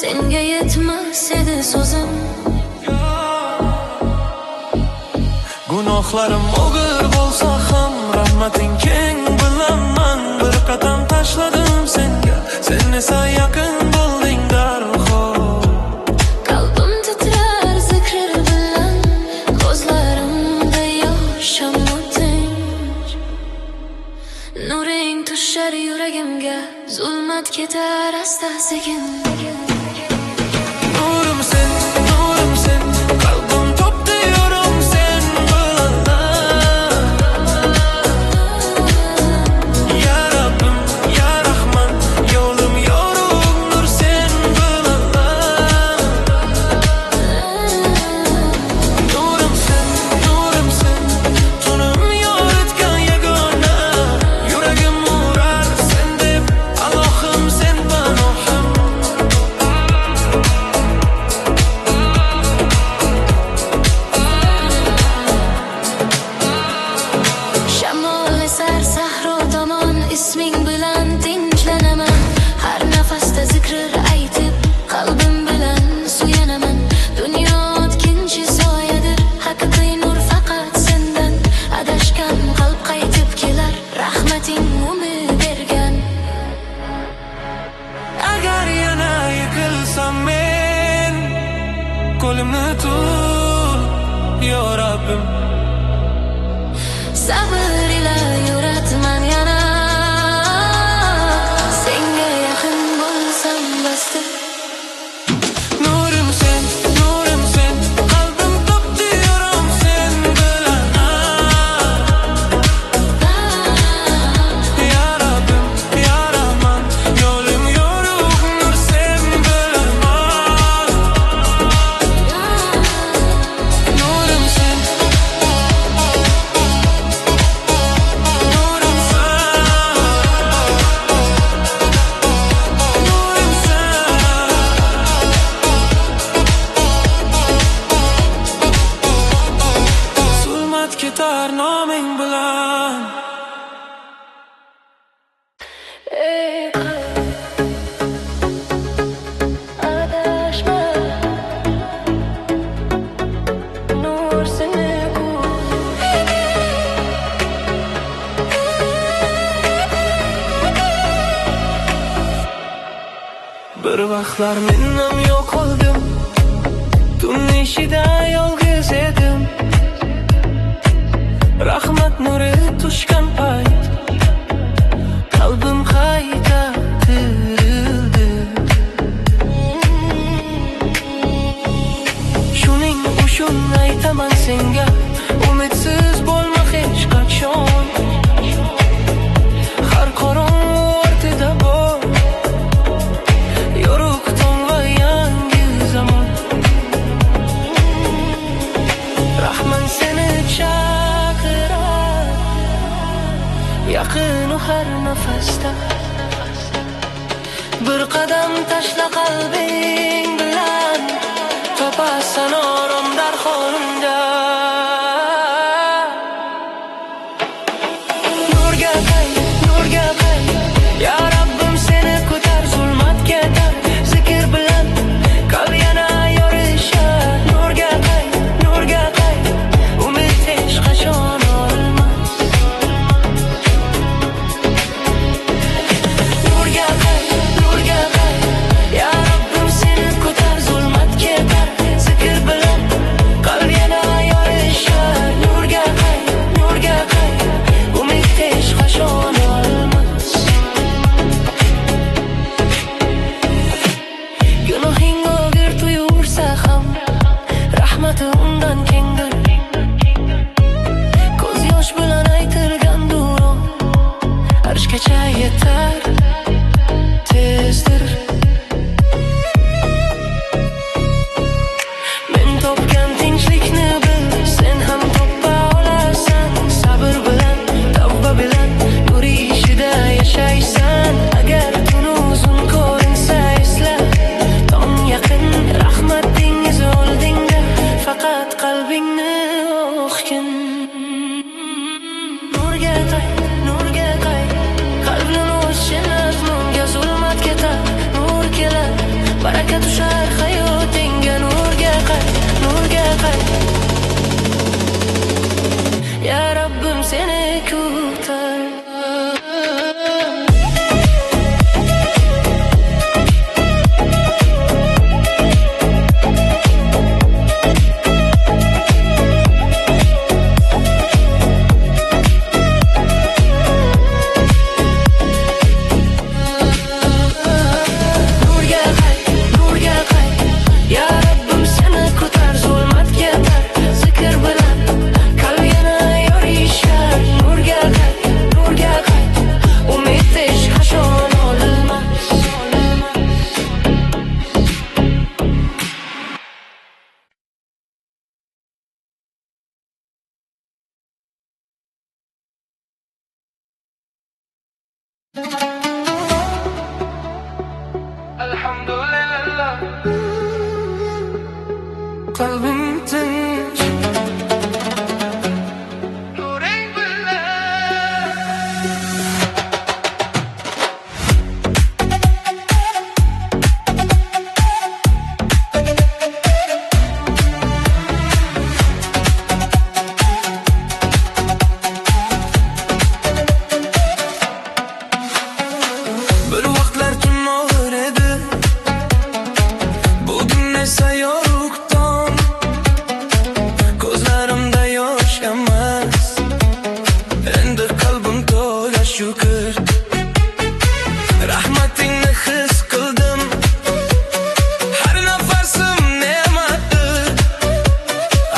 senga yetmas edi so'zim. Gunohlarim og'ir bo'lsa ham rahmating keng bilaman. Bir qadam tashladim senga, sen esa yaqin bo'lding darhol. Qalbim titrar zikr bilan, ko'zlarimda yosh ammo tinch. Nuring tushar yuragimga, zulmat ketar asta sekin. Nurim sen, qalbim topdi yorim sen bilan. Ya Rabbim, ya Rahman, yo'lim yorug' nur sen bilan. Nurim sen, tunim yoritgan yagona. Yuragim urar sen deb, Allohim sen panohim. Shamol esar sahro tomon, isming bilan tinchlanaman. Har nafasda zikr aytib, qalbim bilan suyanaman. Dunyo o'tkinchi soyadir, haqiqiy nur faqat sendan. Adashgan qalb qaytib kelar, rahmating umid bergan. Agar yana yiqilsam men, qo'limni tut, yo Rabbim. Sabr ila yuratman yana, senga yaqin bo'lsam basdir. Nurim sen, qalbim topdi yorim sen bilan. Ya Rabbim, ya Rahman, yo'lim yorug' nur sen bilan. Nurim sen, zulmat ketar noming bilan. Ey qalb, adashma, nur seni Bir vaqtlar men ham yo'qoldim, tun ishida yolg'iz edim. Rahmat nuri tushgan payt, qalbim qayta tirildi. Shuning uchun aytaman senga, umidsiz bo'lma hech qachon. Har qorong'u o'rtada bor yorug' tong va yangi zamon. Rahman seni chaqirar, yaqinu har nafasda. Bir qadam tashla qalbing bilan, topasan orom darxoningda. Nurga qayt, ya Rabbim seni ko'tar, zulmat ketar zikr bilan, qalb yana yorishar. Nurga qayt, umid hech qachon o'lmas. Nurga qayt, ya Rabbim seni ko'tar, zulmat ketar zikr bilan, qalb yana yorishar. Nurga qayt, umid hech qachon o'lmas. Gunohing og'ir tuyursa ham, rahmati undan kengdir. Ko'z yosh bilan aytilgan duo arshgacha yetar tezdir. Men topgan tinchlikni bil, sen ham topa olasan. Sabr bilan, tavba bilan, nur ishida yashaysan. Agar tun uzun ko'rinsa esla, tong yaqin rahmat dengiz oldingda. Faqat qalbing Alhamdulillah. Qalbim tinch, nuring bilan. Bir vaqtlar tun og'ir edi, bugun esa yo'qdan. Ko'zlarimda yosh emas, endi qalbim to'la shukr. Rahmatingni his qildim, har nafasim ne'matdir.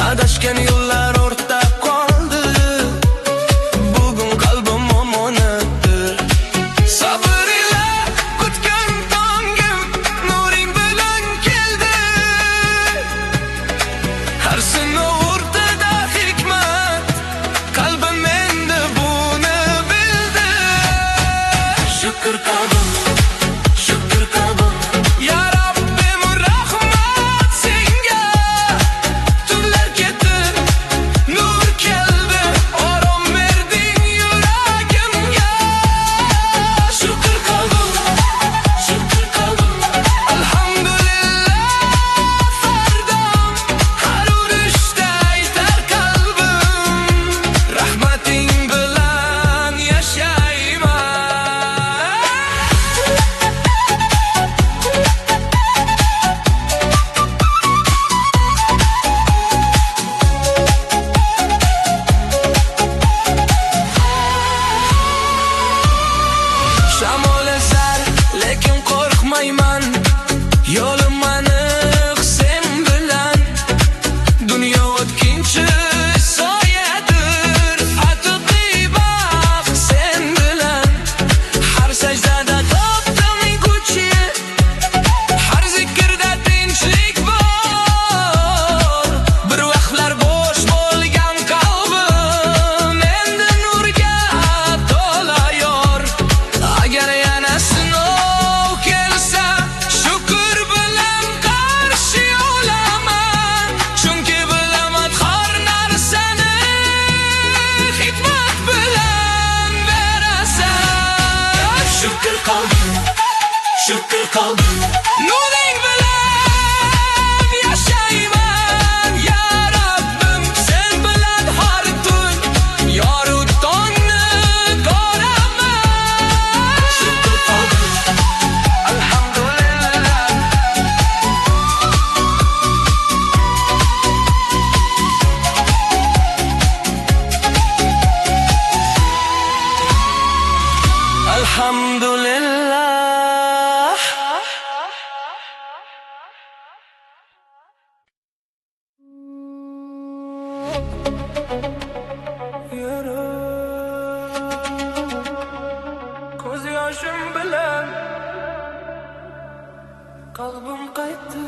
Adashgan yo'llar o'rta qoldi, bugun qalbim omonatdir. Sabr ila kutgan tongim nuring bilan keldi. Har sinov o'rtada hikmat, qalbim endi buni bildi. Shukr qalbim, shukr qalbim. Ya Rabbim rahmat senga. Tunlar ketdi, nur keldi, orom berding yuragimga. Shukr qalbim, shukr qalbim. Alhamdulillah fardam, har urishda aytar qalbim. Rahmating bilan yashayman. Shamol esar, lekin qo'rqmayman. Yo'lim aniq sen bilan. Dunyo o'tkinchi soyadir, haqiqiy baxt sen bilan. Har sajdada topdim kuchi, har zikrda tinchlik bor. Bir vaqtlar bo'sh bo'lgan qalbim endi nurga to'la yor. Agar yana sinov kelsa, shukr bilan qarshi olaman. Chunki bilaman har narsani hikmat bilan berasan. Shukr qalbim, shukr qalbim. Nuring bilan yashayman. Ya Rabbim sen bilan har tun yoru tongni ko'raman. Shukr qalbim, alhamdulillah. Alhamdulillah. Ko'z yoshim bilan qalbim qaytdi.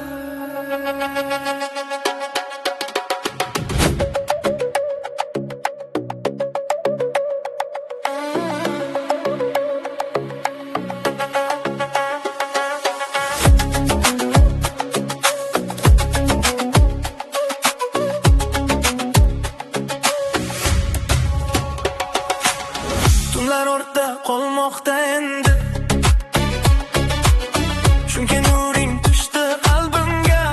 Tunlar o'rta qolmoqda endi, chunki nuring tushdi qalbimga.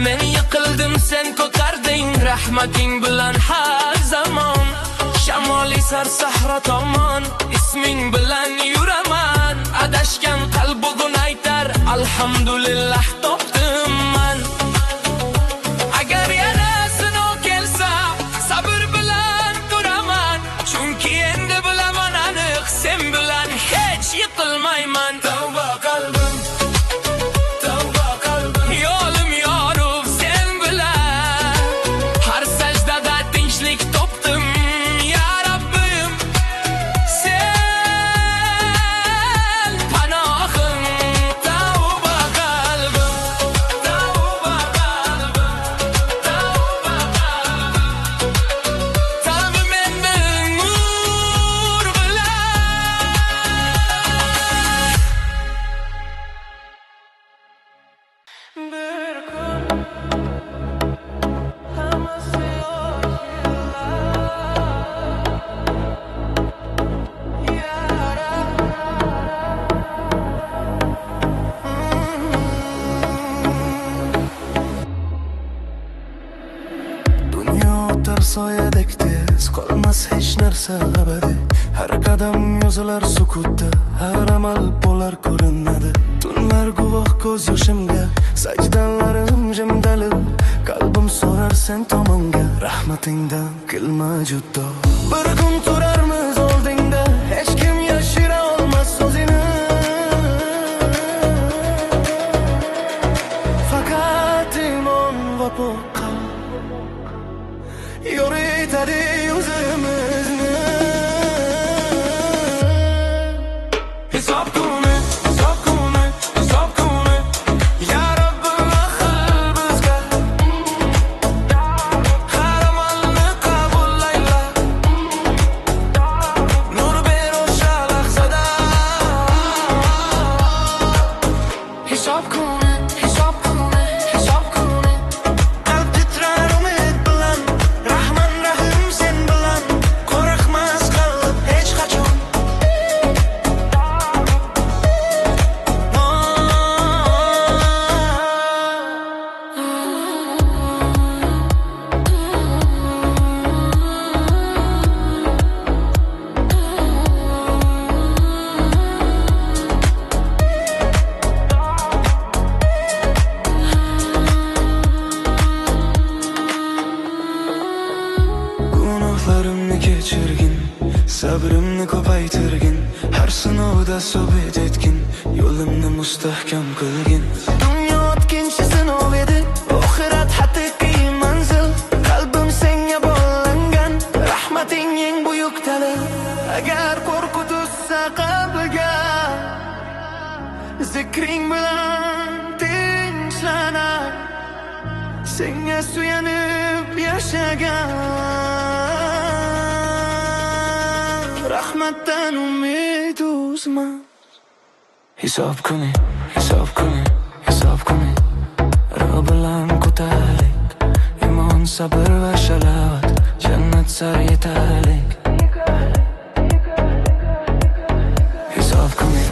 Men yiqildim sen ko'tarding rahmating bilan har zamon. Shamol esar sahro tomon isming bilan yuraman. Adashgan qalb bugun aytar alhamdulillah topdim man. Agar yana sinov kelsa sabr bilan turaman. Chunki endi bilaman aniq sen bilan hech yiqilmayman. Tavba qalbim, tavba qalbim, yo'lim yorug' sen bilan. Har sajdada tinchlik topdim ya Rabbim. Sen panohim, tavba qalbim, tavba qalbim, tavba qalbim. Qalbim endi nur bilan. Bir kun hammasi Dunyo o'tar soyadek tez, qolmas hech narsa abadiy. Har qadam yozilar sukutda, har amal bo'lar ko'rinadi. Tunlar guvoh ko'z yoshimga, sajdalarim jimdalib. Qalbim so'rar sen tomonga, rahmatingdan kelma juddo. Bir kun turarmiz oldingda, hech kim yashira olmas o'zini. Faqat iymon va pok yoritadi o'zimizni. Hisob kuni, hisob kuni, hisob kuni. Ya Rabbim ahil bizga har amalni qabullayla. Nur ber o'sha lahzada. Hisob kuni, hisob kuni, hisob kuni. Qalb titrar umid bilan, Rahman Rahim sen bilan. Qo'rqmas qalb hech qachon. Gunohlarimni kechirgin, sabrimni ko'paytirgin. Har sinovda sobit etgin, yo'limni mustahkam qilgin. Dunyo o'tkinchi sinov edi, oxirat haqiqiy manzil. Qalbim senga bog'langan, rahmating eng buyuk ta'lim. Agar qo'rquv tushsa qalbiga, zikring bilan tinchlanay. Senga suyanib yashagan, rahmatdan umid uzma. Hisob kuni, hisob kuni, hisob kuni. Roh bilan ko'tarlik, iymon, sabr va shalovat, jannat sari yetalik. Hisob kuni,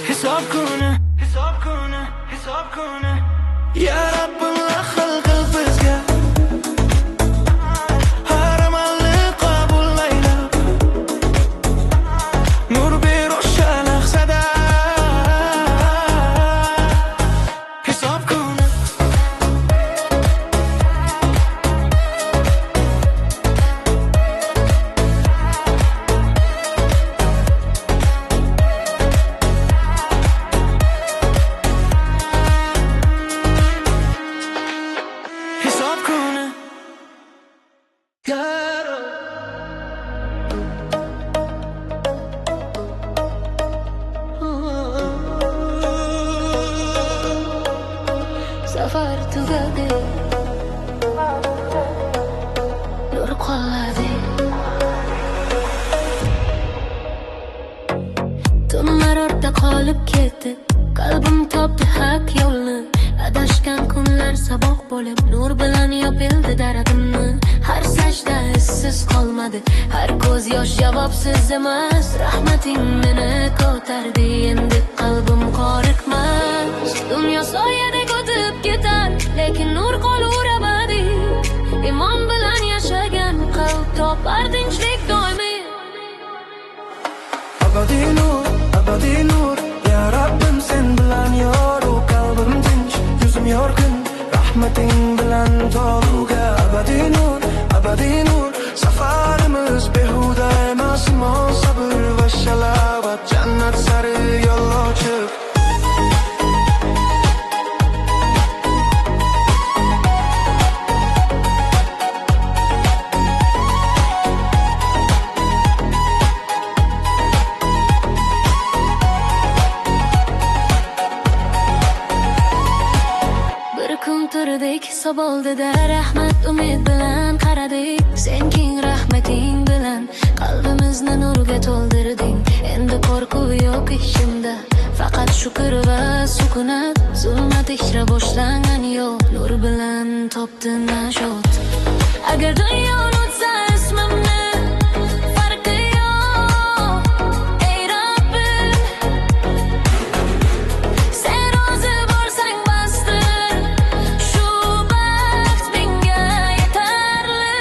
hisob kuni, hisob kuni, hisob kuni. Ya Rabbim ahil qil bizga har amalni qabullayla. Nur ber o'sha lahzada. Hisob kuni, hisob kuni. Safar tugadi, nur qoladi. Tunlar ortda qolib ketdi, qalbim topdi haq yo'lni. Adashgan kunlar saboq bo'lib, nur bilan yopildi dardimni. Har sajda izsiz qolmadi, har ko'z yosh javobsiz emas. Rahmating meni ko'tardi, endi qalbim qoriqmas. abadiy nur. Ya Rabbim sen bilan yoru, qalbim tinch, yuzim yorqin, rahmating bilan toluga. Abadiy nur, abadiy nur. Safarimiz behuda emas, imon, sabr va shalovat, jannat sari yo'l ochib. Hisob oldida rahmat umid bilan qaradik. Sen keng rahmating bilan qalbimizni nurga to'ldirding. Endi qo'rquv yo'q ishimda, faqat shukr va sukunat. Zulmat ichra boshlangan yo'l nur bilan topdi najot. Agar dunyo unutsa ismimni, farqi yo'q ey Rabbim. Sen rozi bo'lsang basdir, shu baxt menga yetarli.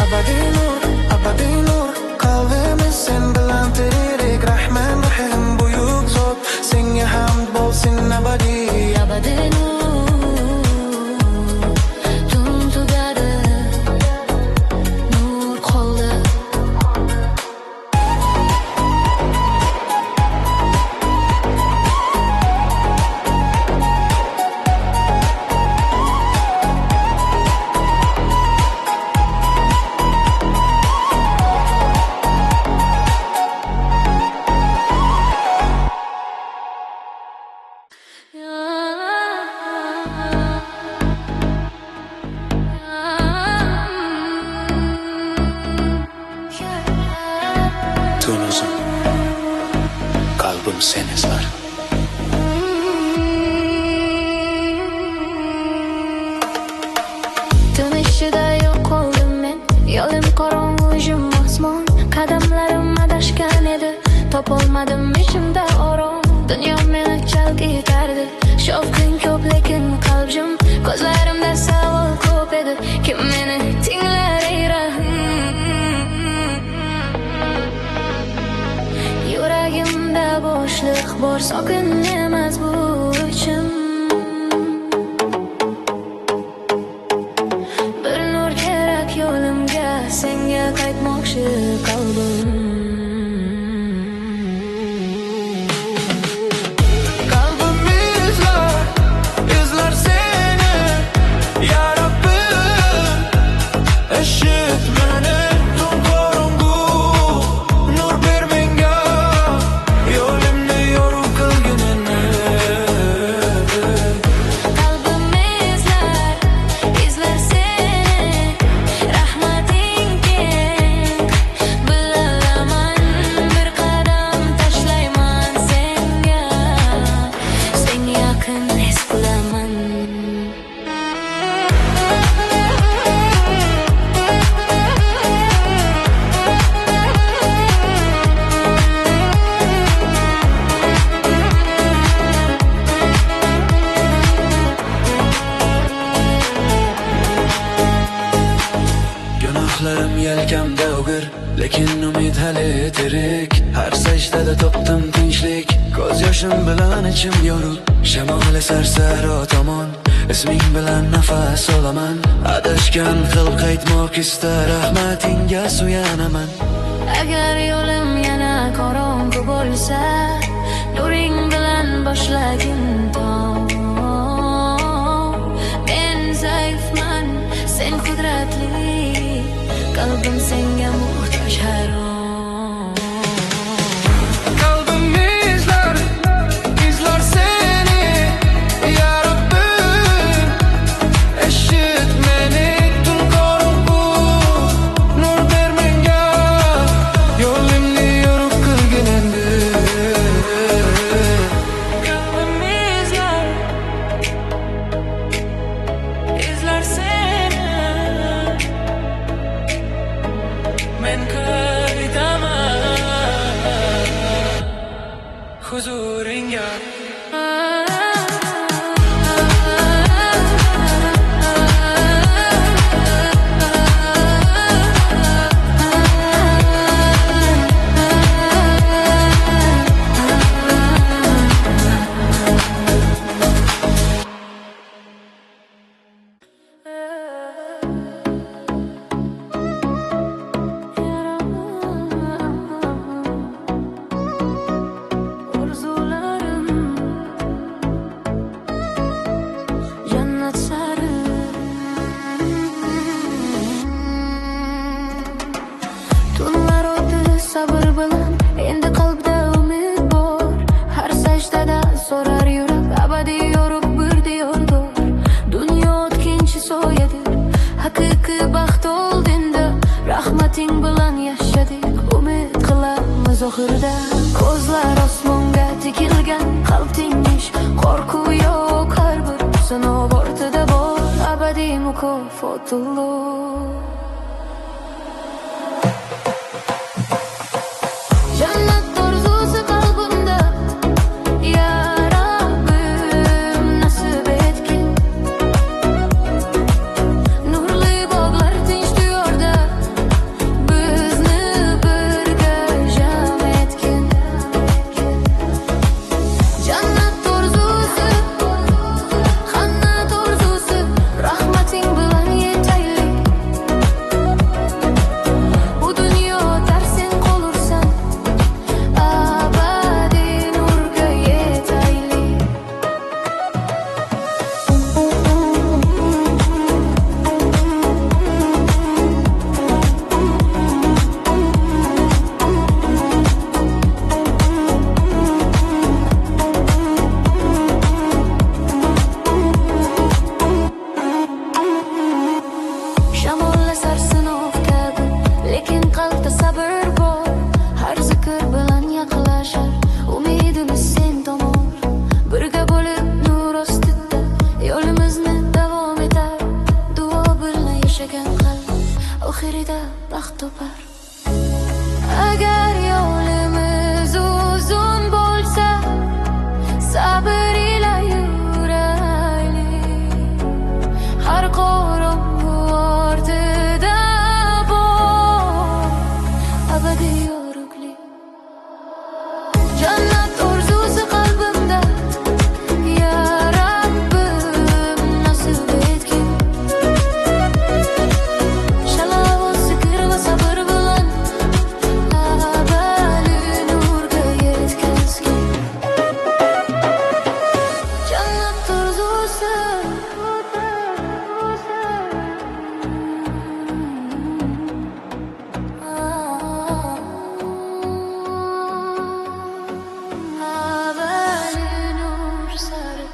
Abadiy nur, abadiy nur. Qalbimiz sen bilan tirik, Rahman Rahim buyuk zot. Senga hamd bo'lsin abadiy. Abadiy nur. Tunuzum, kalbim sen izlar. Tun ishida yo'q oldim men, yo'lim qorong'u jim osmon. Qadamlarim adashgan edi, topolmadim ichimda orom. Dunyo meni chalg'itardi, shovqin ko'p lekin qalbim. Ko'zlarimda savol ko'p edi, kim meni tinglar ey Rahim. Yuragimda bo'shliq bor, sokin emas bu ichim. Bir nur kerak yo'limga, senga qaytmoqchi qalbim. Qalbim izlar seni, ya Rabbim. Eshit meni, tun qorong'u, nur ber menga, yo'limni yorug' qilgin endi. Qalbim izlar seni, rahmating keng. Bilaman bir qadam tashlayman senga, sen yaqin his qilaman. Gunohlarim yelkamda o'gir, lekin umid hali tirik. Har sajdada topdim tinchlik, ko'z yoshim bilan ichim yorug'. Shamol sarsaro tomon, isming bilan nafas olaman. Adashgan qilib qaytmoq istar, rahmatingga suyanaman. Agar yo'lim yana qorong'u bo'lsa, nuring bilan boshlagin tong. Men zaifman, sen qudratli, qalbim senga muhtoj harom. Qalbim izlar seni, ya Rabbim. Eshit meni, tun qorong'u, nur ber menga, yo'limni yorug' qilgin endi. Qalbim izlar seni, men qaytaman huzuringga. oxirida. Ko'zlar osmonga tikilgan, qalb tinch, qo'rquv yo'q, har bir sinov ortida bor abadiy mukofotlar. Jannat orzusi qalbimda, ya Rabbim nasib etgin. Nurli bog'lar tinch diyorda, bizni birga jam etgin. Jannat orzusi, jannat orzusi, rahmating bilan yetaylik. Bu dunyo tarsen qolursan, abadiy nurga yetaylik. Shamol esar sinov kabi, lekin qalbda sabr bor. Har zikr bilan yaqinlashar umidimiz sen tomon. Birga bo'lib nur ostida yo'limizni davom etar. Duo bilan yashagan qalb oxirida baxt topar. Agar yo'limiz uzun bo'lsa, sabr ila yuraylik. Har qorong'u ortida bor abadiy yorug'lik. Jannat orzusi qalbimda, ya Rabbim nasib etgin. Shalom zikr va sabr bilan abadiy nurga yetkazgin. Jannat orzusi, abadiy nur sari.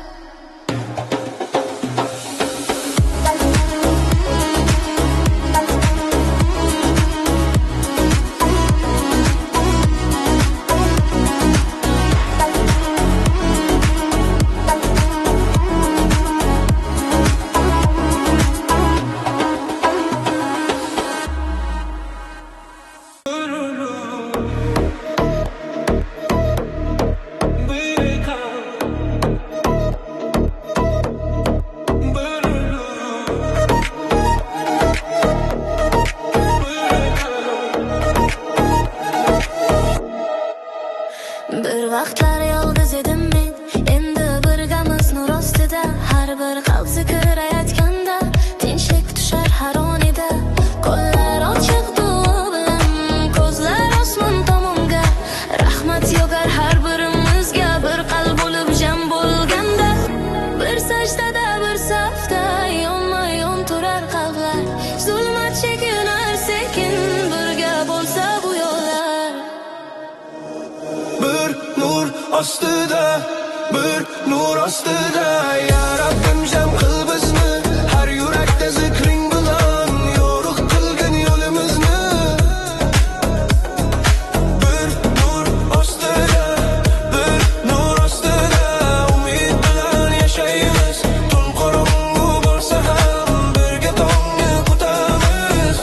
Bir vaqtlar yolg'iz edim men, endi birgamiz nur ostida. Har bir qalb zikr aytganda, tinchlik tushar har onida. Qo'llar ochiq duo bilan, ko'zlar osmon tomonga. Rahmat yog'ar har birimizga, bir qalb bo'lib jam bo'lganda. Bir sajdada, bir safda yonma-yon turar qalblar. Zulmat chekinar sekin, birga bo'lsa bu yo'llar. Bir nur ostida, bir nur ostida, ya Rabbim jam qil bizni, har yurakda zikring bilan yorug' qilgin yo'limizni. Bir nur ostida, bir nur ostida, umid bilan yashaymiz. Tun qorong'u bo'lsa ham birga tongga o'tamiz.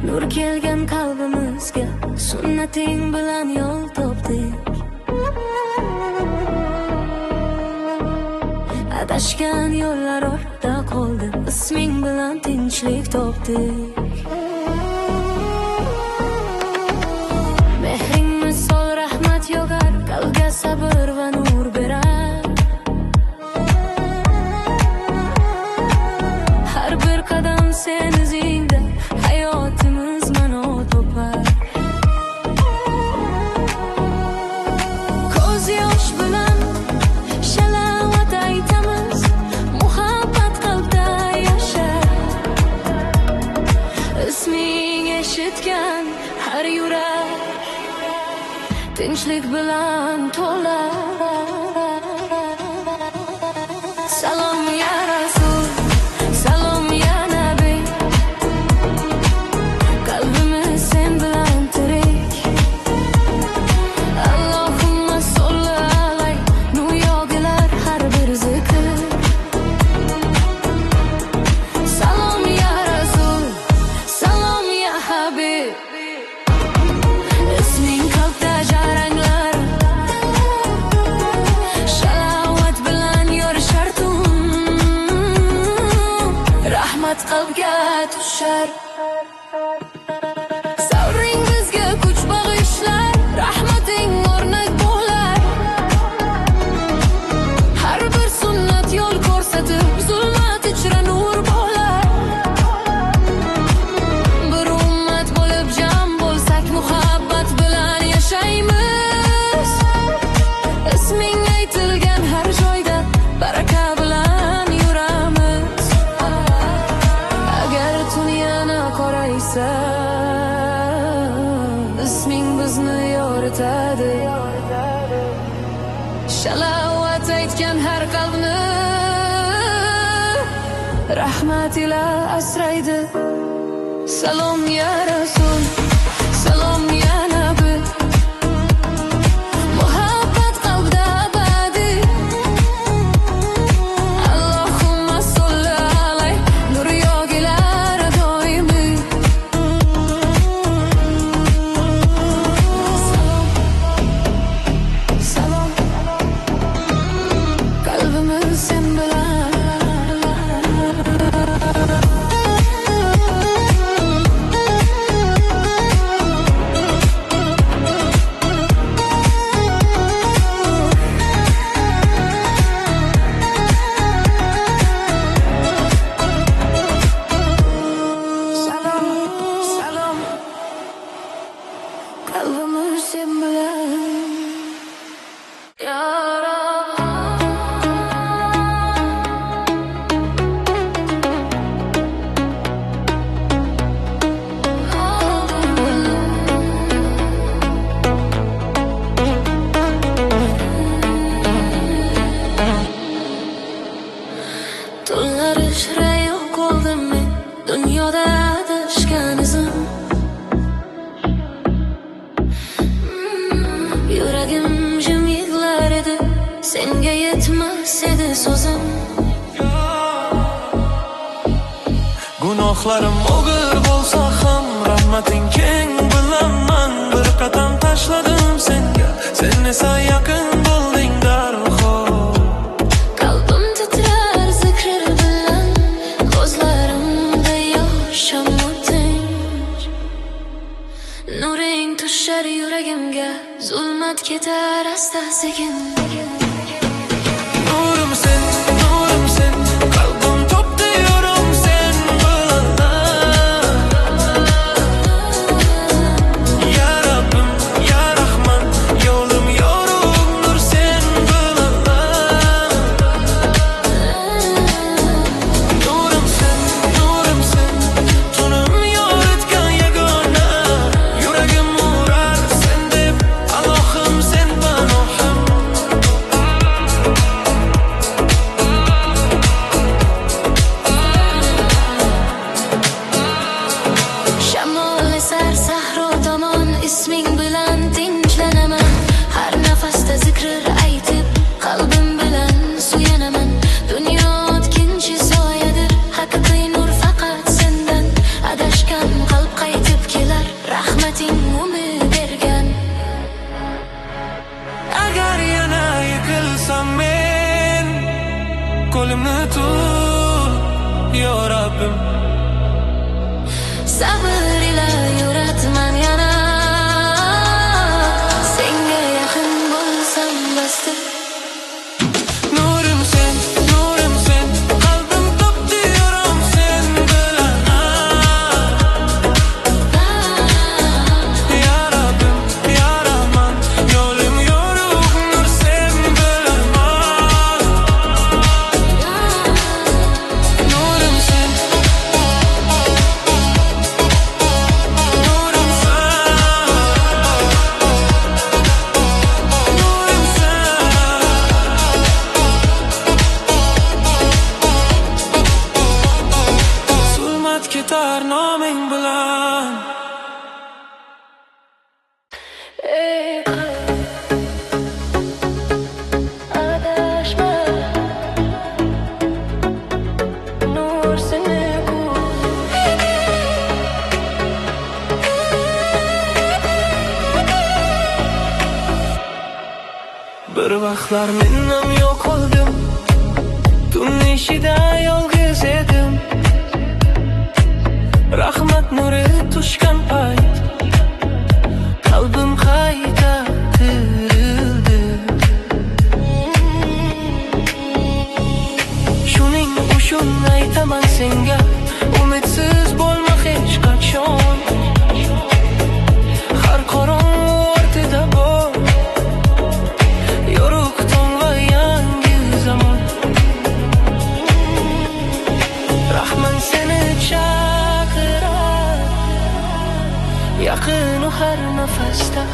nur kelgan qalbimizga, sunnating bilan yo'l topdik. Adashgan yo'llar ortda qoldi, isming bilan tinchlik topdik. Mehring misol rahmat yog'ar, qalbga sabr va nur berar. Har bir qadam sen izingda, hayotimiz ma'no topar. Ko'z yosh bilan shalavat aytamiz, muhabbat qalbda yashar. Isming eshitgan har yurak tinchlik bilan to'lar. Salom ya Rasul, salom ya Nabi, qalbimiz sen bilan tirik. Allohumma solli alayh, nur yog'ilar har bir zikr. Salom ya Rasul, salom ya Habib, isming qalbda jaranglar, shalavat bilan yorishar tun. Rahmat qalbga tushar, sabring bizga kuch bag'ishlar, rahmating o'rnak bo'lar. Har bir sunnat yo'l ko'rsatib, zulmat ichra nur bo'lar. Bir ummat bo'lib jam bo'lsak, muhabbat bilan yashaymiz. Isming aytilgan har joyda, baraka bilan yuramiz. Agar dunyoni qoraysa, isming bizni yoritadi. Shalavat aytgan har qalbni rahmat ila asraydi. Salom ya Rasul, salom ya Nabi, muhabbat qalbda abadiy. Allohumma solli alayh, nur yog'ilar doimiy. Salom, qalbimiz sen bilan. Salom, salom, qalbimiz sen bilan. Ya tunlar ishra yo'q qoldim men, dunyoda adashgan izim. Yuragim jim yig'lar edi, senga yetmas edi so'zim. Gunohlarim og'ir bo'lsa ham, rahmating keng bilaman. Bir qadam tashladim senga, sen esa yaqin bo'lding darhol. Qalbim titrar zikr bilan, ko'zlarimda yosh tinch. Nuring tushar yuragimga, zulmat ketar asta sekin. Nurim sen, qalbim topdi yorim sen bilan. Ya Rabbim, ya Rahman, yo'lim yorug' nur sen bilan. Nurim sen, tunim yoritgan yagona. Yuragim urar sen deb, Allohim sen panohim. qo'limni tut, yo Rabbim. Sabr ila yuratman yana, senga yaqin bo'lsam basta. Nurim sen, qalbim topdi yoram sen bilan. Ya Rabbim, ya Rahman, yo'lim yorug' nur sen bilan. Nurim sen, zulmat ketar noming bilan. Ey adashma, nur seni Bir vaqtlar men ham yo'qoldim, tun ishida yolg'iz edim. Rahmat nuri tushgan payt qalbim qayta tirildi. Shuning uchun aytaman senga, umidsiz bo'lma hech qachon. Har qorong'u ortida bor yorug' tong va yangi zamon. Rahman seni chaqirar, yaqin har nafasda.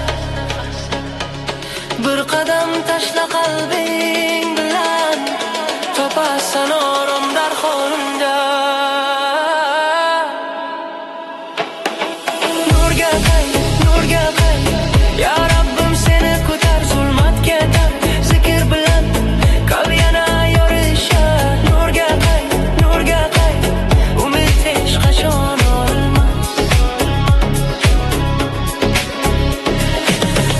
Bir qadam tashla qalbing bilan, topasan orom darhol unda. Nurga qay, ya Rabbim seni ko'tar, zulmat ketar, zikr bilan qalb yana yorishar. Nurga qay, umid hech qachon o'lmas.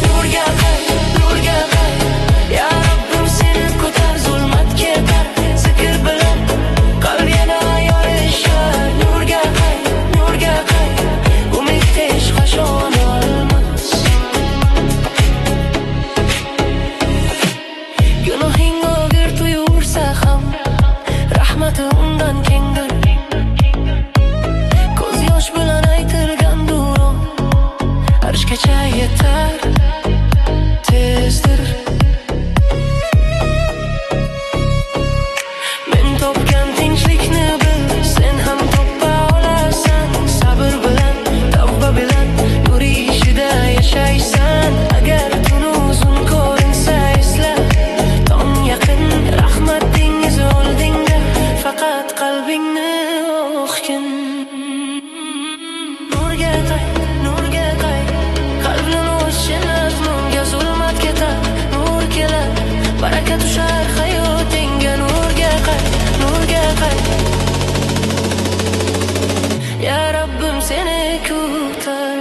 Nurga qay, ya Rabbim seni ko'tar, zulmat ketar, zikr bilan qalb yana yorishar. Nurga qay, umid hech qachon o'lmas. Gunohing og'ir tuyulsa ham, rahmati undan kengdir. Ko'z yosh bilan aytilgan duo arshgacha yetar tezdir. Men topgan tinchlikni bil, sen ham topa olasan. Sabr bilan, tavba bilan nur ishida yashaysan. Agar tun uzun ko'rinsa esla, tong yaqin rahmat dengizi oldingda, faqat qalbingni o'qgin. Nurga qay, qalbni o'chirib, munga zulmat ketar, nur kelar, baraka tushar hayotingga. Nurga qay, ya Rabbim seni ko'tar.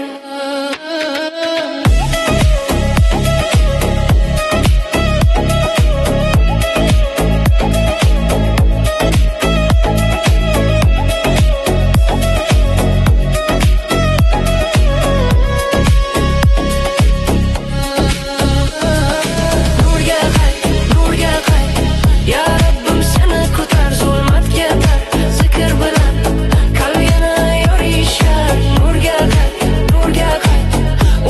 Nurga qay, ya Rabbim seni ko'tar, zulmat ketar, zikr bilan qalb yana yorishar. Nurga qay,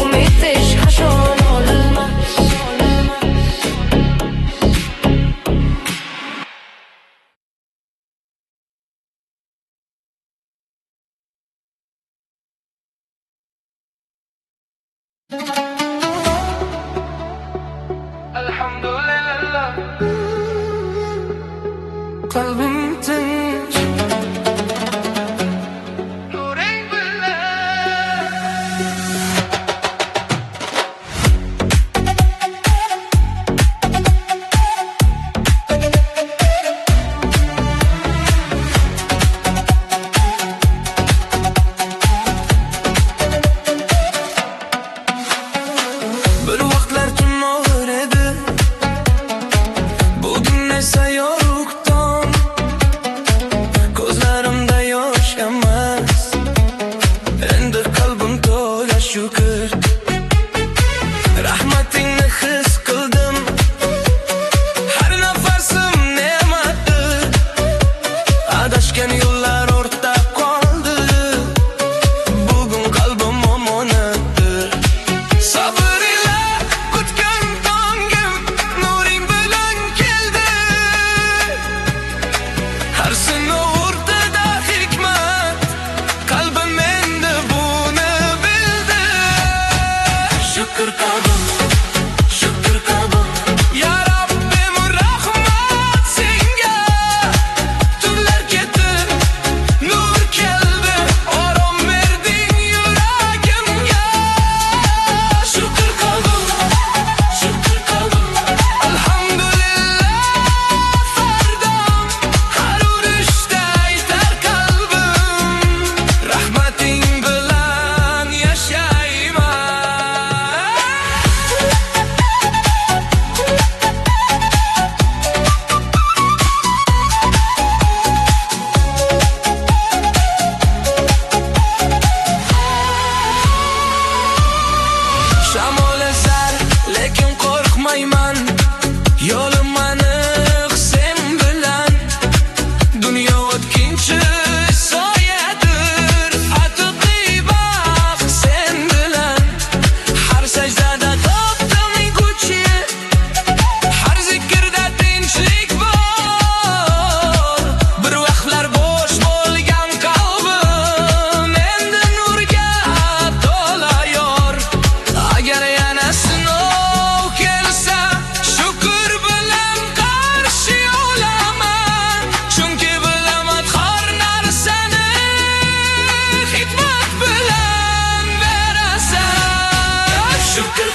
umid hech qachon o'lmas. Alhamdulillah, qalbim tinch, nuring bilan. Bir vaqtlar tun og'ir edi, bugun esa yorug' tong.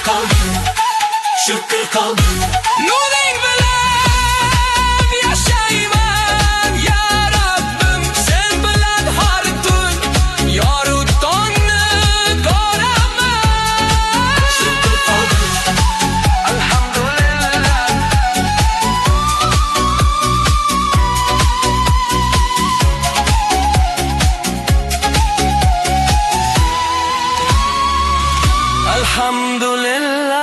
kaldım, şükür kaldım. Nuring bilan yaşayman ya Rabbim, sen bilan har tun yoru tongni ko'raman. Şükür kaldım, alhamdulillah. Alhamdulillah.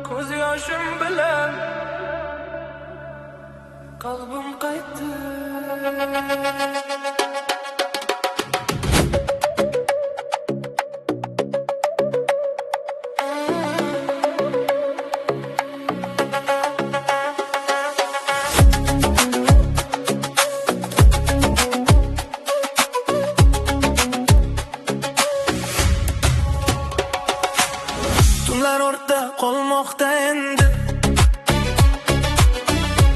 Ko'z yoshim bilan qalbim qaytdi. Tunlar orta qolmoqda endi,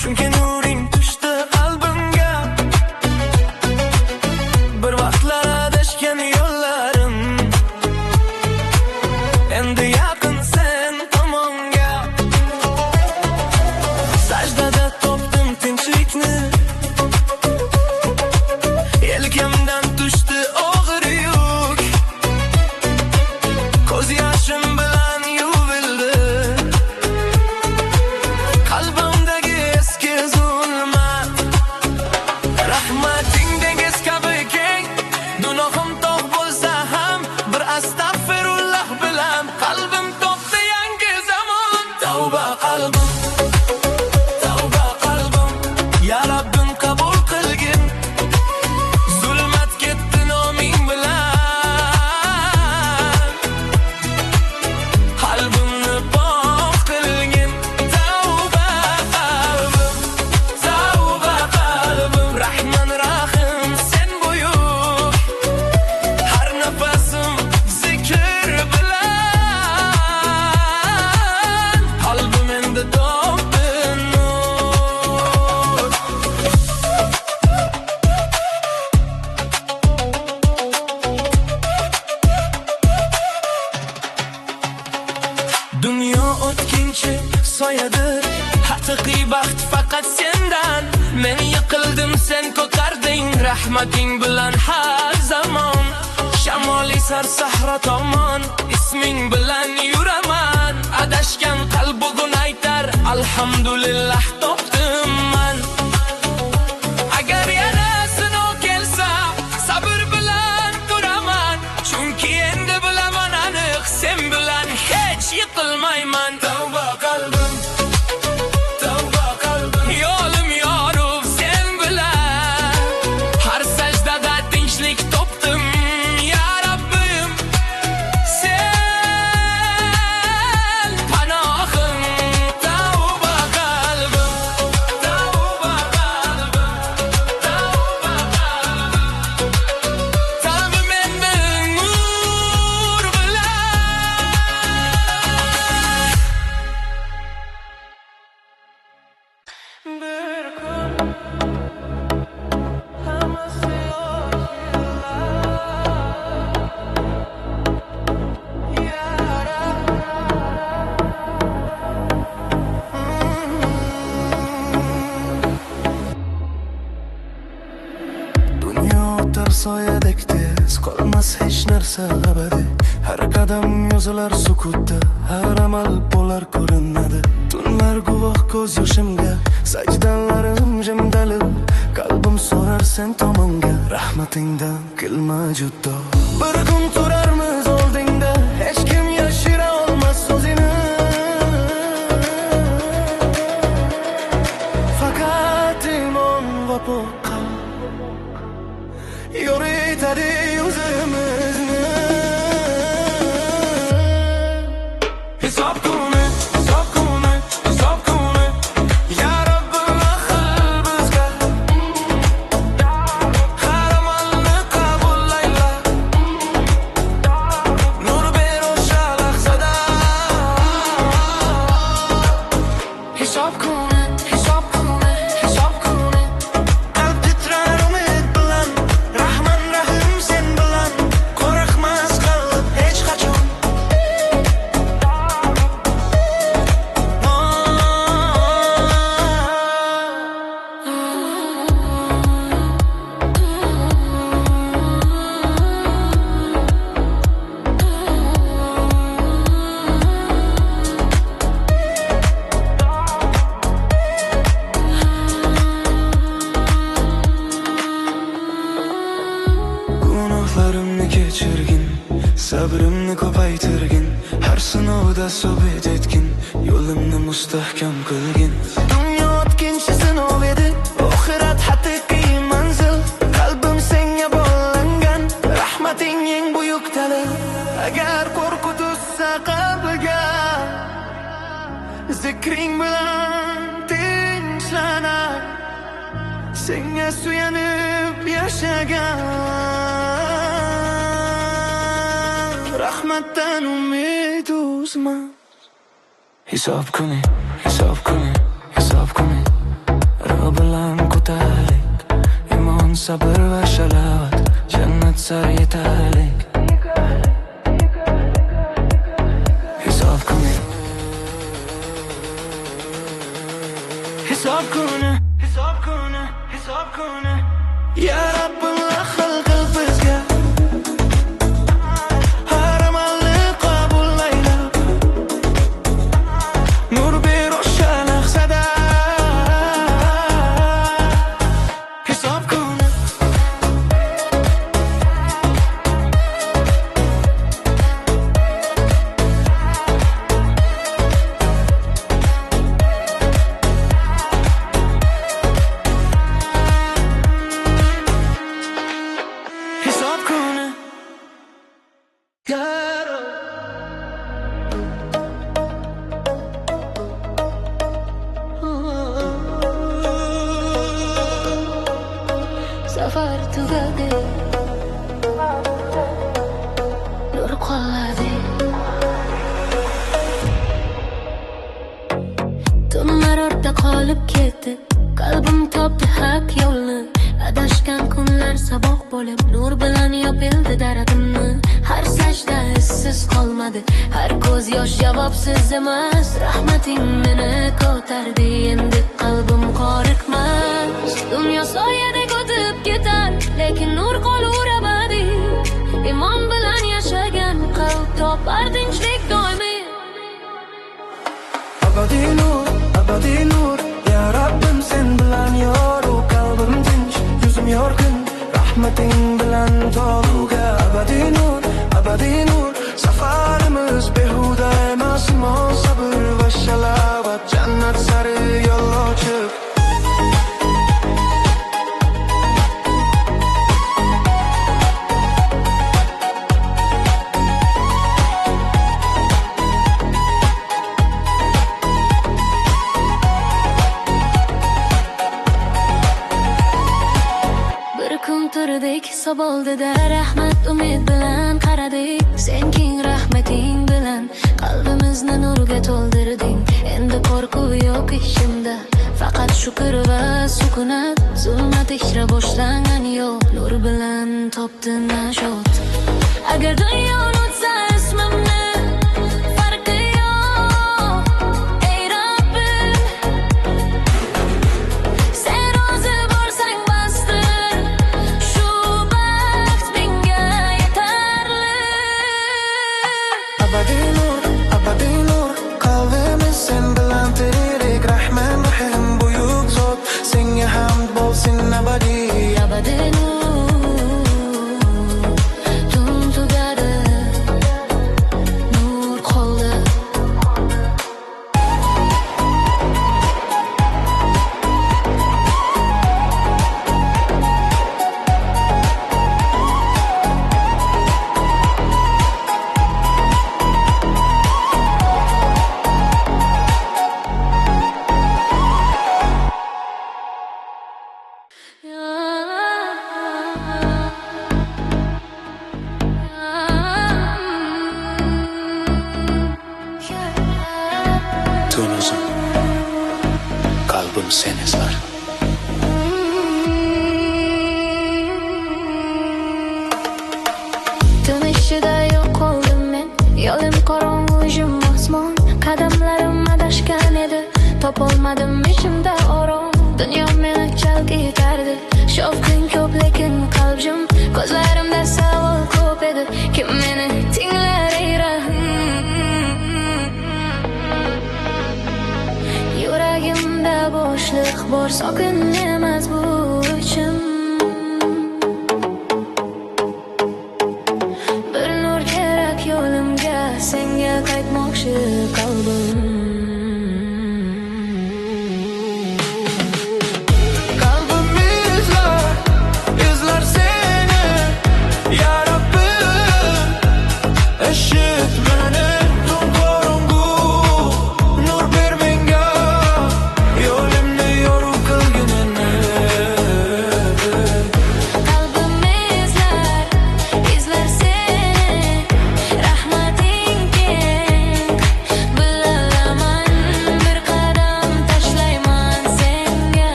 chunki nuring tushdi qalbimga. Bir vaqtlar adashgan yo'llarim endi yaqin sen tomonga. Sajdada topdim tinchlikni, yelkamdan tushdi og'ir yuk. Ko'z yoshim bilan yuvildi qalbimdagi eski zulmat. Rahmating dengiz kabi keng, gunohim tog' bo'lsa ham bir astag'firullah bilan qalbim topdi yangi zamon. Tavba qalbim, tavba qalbim, ya Rabbim qabul qilgin. Zulmat ketdi noming bilan, qalbimni pok qilgin. Tavba qalbim, tavba qalbim, Rahman Rahim sen buyuk. Har nafasim zikr bilan, qalbim endi topdi nur. Dunyo o'tkinchi soyadir, haqiqiy baxt faqat sendan. Men yiqildim, sen ko'tarding rahmating bilan har zamon. Shamoli sar sahro tomon isming bilan yuraman. Adashgan qalb bugun aytar alhamdulillah topdim man. Agar yana sinov kelsa sabr bilan turaman, chunki endi bilaman aniq sen bilan hech yiqilmayman. Tavba qalbim, tavba qalbim, yo'lim yorug' sen bilan. Har sajdada tinchlik topdim ya Rabbim, sen panohim. Tavba qalbim, tavba qalbim, tavba qalbim, qalbim endi nur bilan. Bir kun hammasi Dunyo o'tar soyadek tez, qolmas hech narsa abadiy. Har qadam yozilar sukutda, har amal bo'lar ko'rinadi. Tunlar guvoh ko'z yoshimga, sajdanlarim jimdalib, qalbim so'rar sen tomonga. Rahmatingdan qilma juddo, bir kun turarmiz oldingda, hech kim yashira olmas o'zini. Faqat imon va pok qalb yoritadi o'zimizni. Hisob kuni, hisob kuni, hisob kuni, ya Rabbim ahil bizga. Har amalni qabul ayla, qaytirgin, har sinovda sobit etgin, yo'limni mustahkam qilgin. Dunyo o'tkinchi sinov edi, oxirat haqiqiy manzil. Qalbim senga bog'langan, rahmating eng buyuk dalil. Agar qo'rquv tushsa qalbiga, zikring bilan tinchlanay, senga suyanib yashagan, rahmatdan umid uzma. Hisob kuni, hisob kuni, hisob kuni, ro bilan ko'tarlik, imon, sabr va shalovat, jannat sari yetaylik. Hisob kuni, hisob kuni, hisob kuni, hisob kuni, ya Rabbim xil qil bizga. Safar tugadi, nur qoladi. Tunlar ortda qolib ketdi, qalbim topdi haq yo'lni. Adashgan kunlar saboq bo'lib, nur bilan yopildi dardimni. Har sajda izsiz qolmadi, har ko'z yosh javobsiz emas. Rahmating meni ko'tardi, endi qalbim qoriqmas. Dunyo soyadek o'tib ketar, lekin nur qolur abadiy. Imon bilan yashagan qalb topar tinchlik doimiy. Abadiy nur, ya Rabbim sen bilan yoru. Qalbim tinch, yuzim yorqin, rahmating bilan toluga. Abadiy nur, safarimiz behuda emas. Imon, sabr va shalovat, jannat sari yo'l ochib. Turdek hisob oldida rahmat umid bilan qaradik. Sen keng rahmating bilan qalbimizni nurga to'ldirding. Endi qo'rquv yo'q ishimda, faqat shukr va sukunat. Zulmat ichra boshlangan yo'l, nur bilan topdi najot. Agar dunyo unutsa ismimni, farqi yo'q, ey Rabbim. Sen rozi bo'lsang basdir, shu baxt menga yetarli. Abadiy nur, qalbimiz sen bilan tirik. Rahman Rahim buyuk zot, senga hamd bo'lsin abadiy. Abadiy nur, tun tugadi, nur qoldi. Tun uzun, qalbim sen izlar. Tun ishida yo'q qoldim men, yo'lim qorong'u jim osmon. Qadamlarim adashgan edi, topolmadim ichimda orom. Dunyo meni chalg'itardi, shovqin ko'p lekin qalb jim. Ko'zlarimda savol ko'p edi, kim meni tinglar ey Rahim. Yuragimda bo'shliq bor, sokin emas bu ichim. Bir nur kerak yo'limga, senga qaytmoqchi qalbim.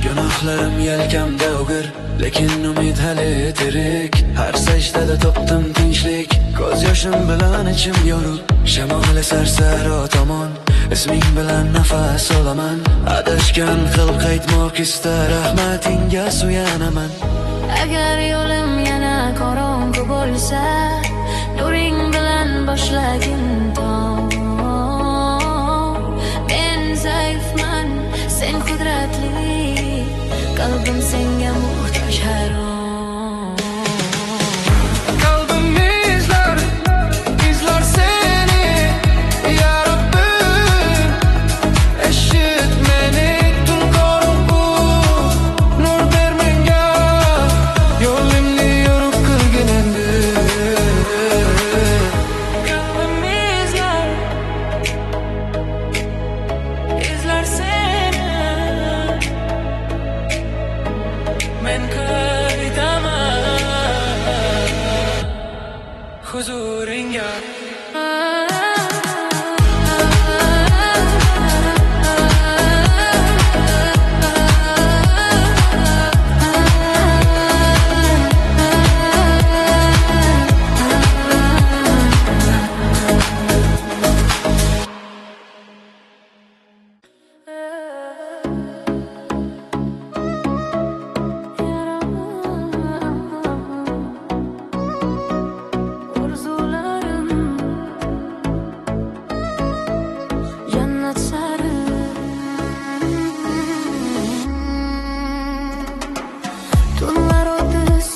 Gunohlarim yelkamda o'gir, lekin umid hali tirik. Har sajdada topdim tinchlik, ko'z yoshim bilan ichim yorug'. Shamol sarsaro tomon, isming bilan nafas olaman. Adashgan qil qaytmoq istar, rahmatingga suyanaman. Agar yo'lim yana qorong'u bo'lsa, nuring bilan boshlagin tong. Men zaifman, sen qudratli, qalbim senga muhtoj harom. Qalbim izlar seni, ya Rabbim. Eshit meni tun qorong'u, nur ber menga, yo'limni yorug' qilgin endi. Qalbim izlar seni, men qaytaman huzuringga.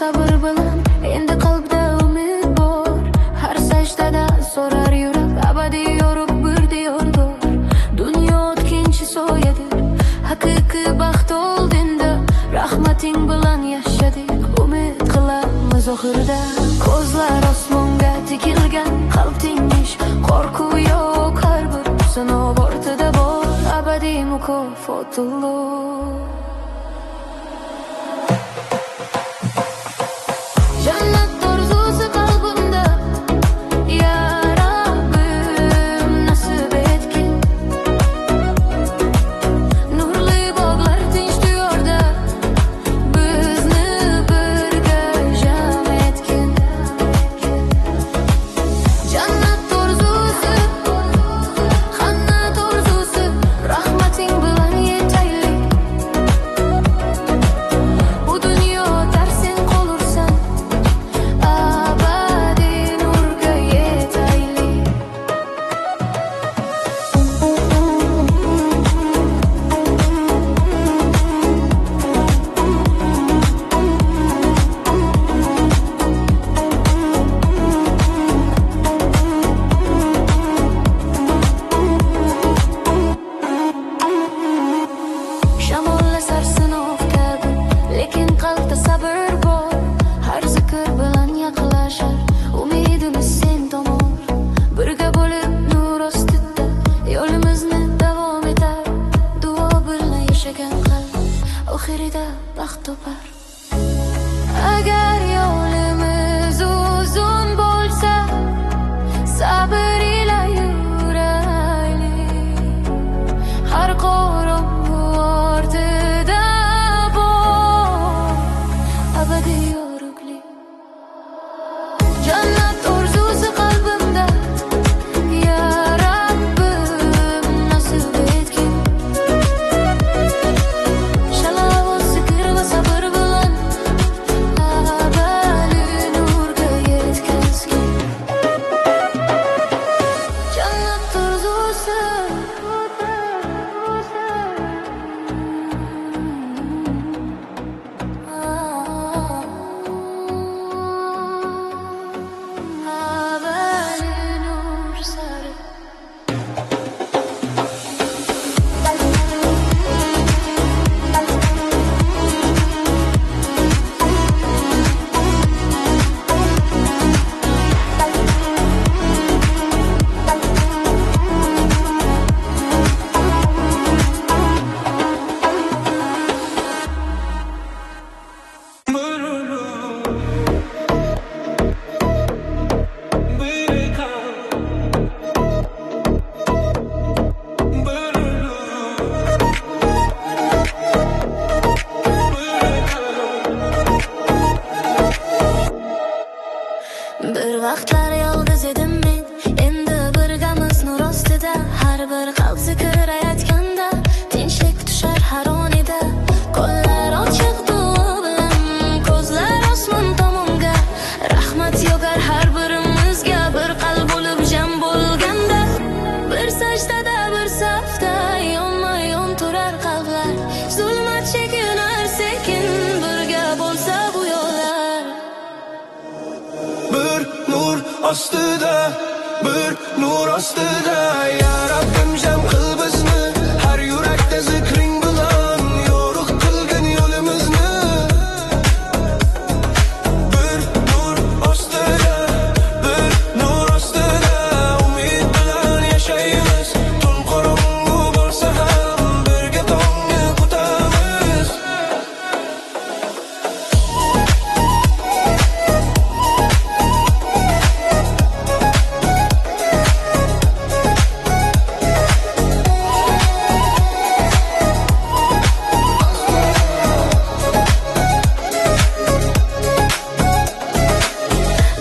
Sabır bilan endi qalbda umid bor. Har sajdada so'rar yurak, abadiy yorug' bir diyordir. Dunyo o'tkinchi so'yadir, haqiqiy baxt oldinda. Rahmating bilan yashadik, umid qilamiz oxirida. Ko'zlar osmonga tikilgan, qalb tinch, qo'rquv yo'q, har bir sinov ortida bor. Abadiy mukofotulloh. Jannat orzusi qalbimda, ya Rabbim nasib etgin. Nurli bog'lar tinch diyorda, bizni birga jam etgin. Jannat orzusi, qannat orzusi, rahmating bilan yetaylik. Bu dunyo tarsen qolursan, abadiy nurga yetaylik. Shamol sarsin ofkabi, lekin qalbda sabr bor. Har zikr bilan yaqinlashar, umidimiz sen tomon. Birga bo'lib nur ostida yo'limizni davom etar. Duo bilan yashagan qalb oxirida baxt topar. Agar yo'limiz uzun bo'lsa, sabr ila yuraylik. Har qorong'u ortida bor, abadiy yorug'lik. Jannat orzusi qalbimda, ya Rabbim nasib etgin. Shalom zikr ostida, bir nur ostida. Ya Rabbim jam qil bizni, har yurakda zikring bilan yorug' qilgin yo'limizni. Bir nur ostida, bir nur ostida, umid bilan yashaymiz. Tun qorong'u bo'lsa ham birga tongni kutamiz.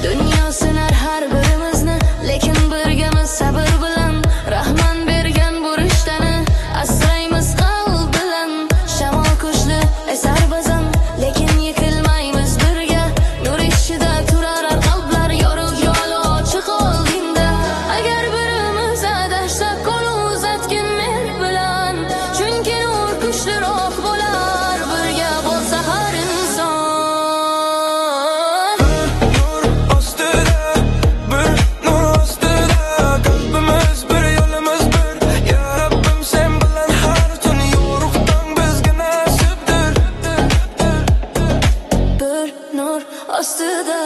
Dunyo sinar har birimizni, lekin birgamiz sabr bilan. Rahman bergan bu rishtani asraymiz qalb bilan. Shamol kuchli esar bazan, lekin yiqilmaymiz birga. Nur ishida turar qalblar, yorug' yo'l ochiq oldingda. Agar birimiz adashsak, qo'l uzatgin men bilan. Chunki nur kuchliroq bo'lar, birga bo'lsa har inson. Nur ostida, bir nur ostida, qalbimiz bir, yo'limiz bir. Ya Rabbim sen bilan har tun yorug' tong bizga nasibdir. Bir nur ostida.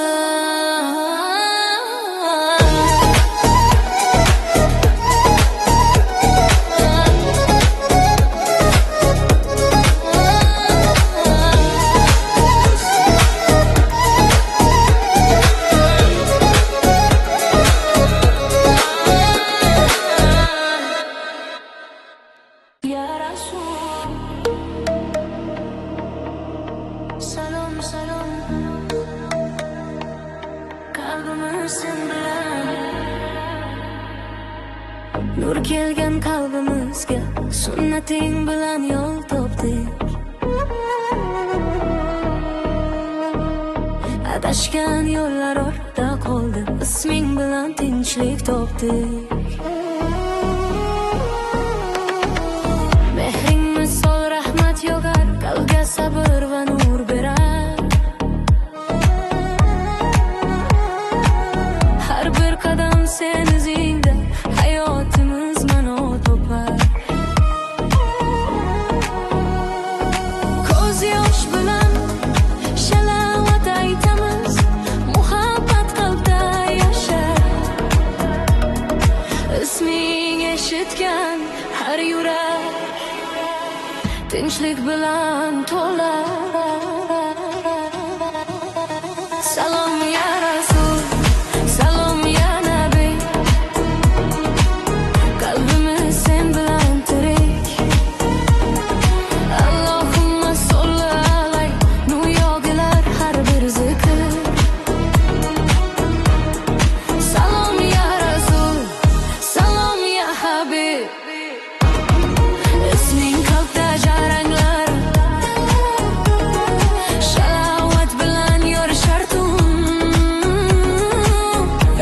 Ya Rasul, salom salom, qalbimiz sen bilan. Nur kelgan qalbimizga, sunnating bilan yo'l topdik. Adashgan yo'llar ortda qoldi, isming bilan tinchlik topdik. Mehring misol rahmat yog'ar, qalbga sabr va nur berar. Har bir qadam sen izingda, hayotimiz ma'no topar. Ko'z yosh bilan shalovat aytamiz, muhabbat qalbda yashar. Isming eshitgan har yurak tinchlik bilan to'lar. Salom ya Rasul, salom ya Nabi, qalbimiz sen bilan tirik. Allohumma solli alay, nur yog'ilar har bir zikr. Salom ya Rasul, salom ya Habib, isming qalbda jaranglar. Shalovat bilan yorishar tun,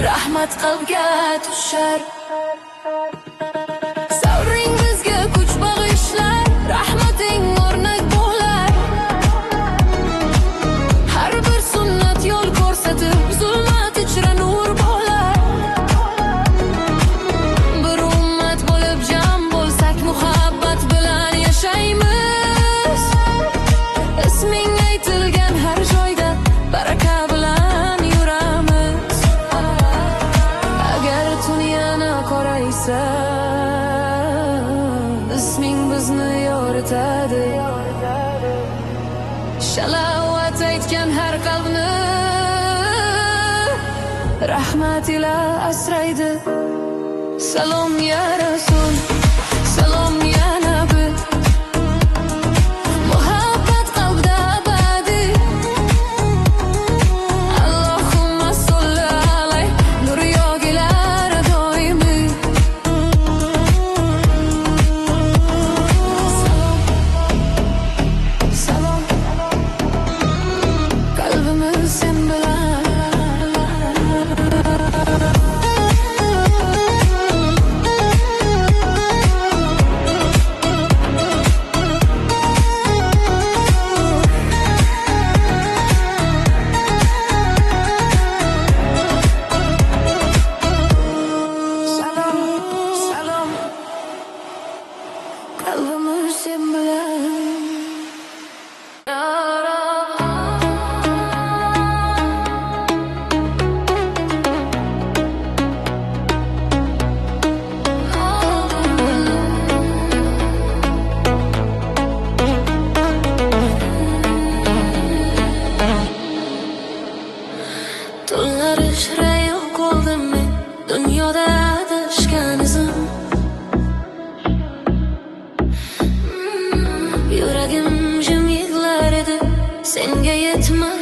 rahmat qalbga tushar. Sabring bizga kuch bag'ishlar, rahmating o'rnak bo'lar. Har bir sunnat yo'l ko'rsatib, zulmat ichra nur bo'lar. Bir ummat bo'lib jam bo'lsak, muhabbat bilan yashaymiz. Isming aytilgan har joyda, baraka bilan yuramiz. Agar dunyoni qoraysa, isming bizni yoritadi. Shalovat aytgan har qalbni rahmat ila asraydi. Salom ya Rasul, salom ya Nabi, muhabbat qalbda abadi. Allohumma solli alay, nur yog'ilar doimiy. Salom, qalbimiz sen bilan.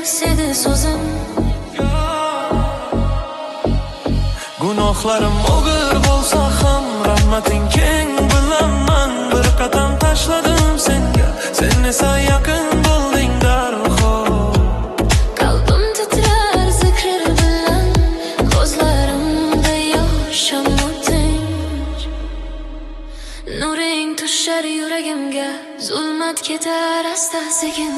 aks edi so'zim. Gunohlarim og'ir bo'lsa ham rahmating keng bilaman. Bir qadam tashladim senga, sen esa yaqin bo'lding darhol. Qalbim titrar zikr bilan, ko'zlarimda yosh ammo tinch. Nuring tushar yuragimga, zulmat ketar asta sekin.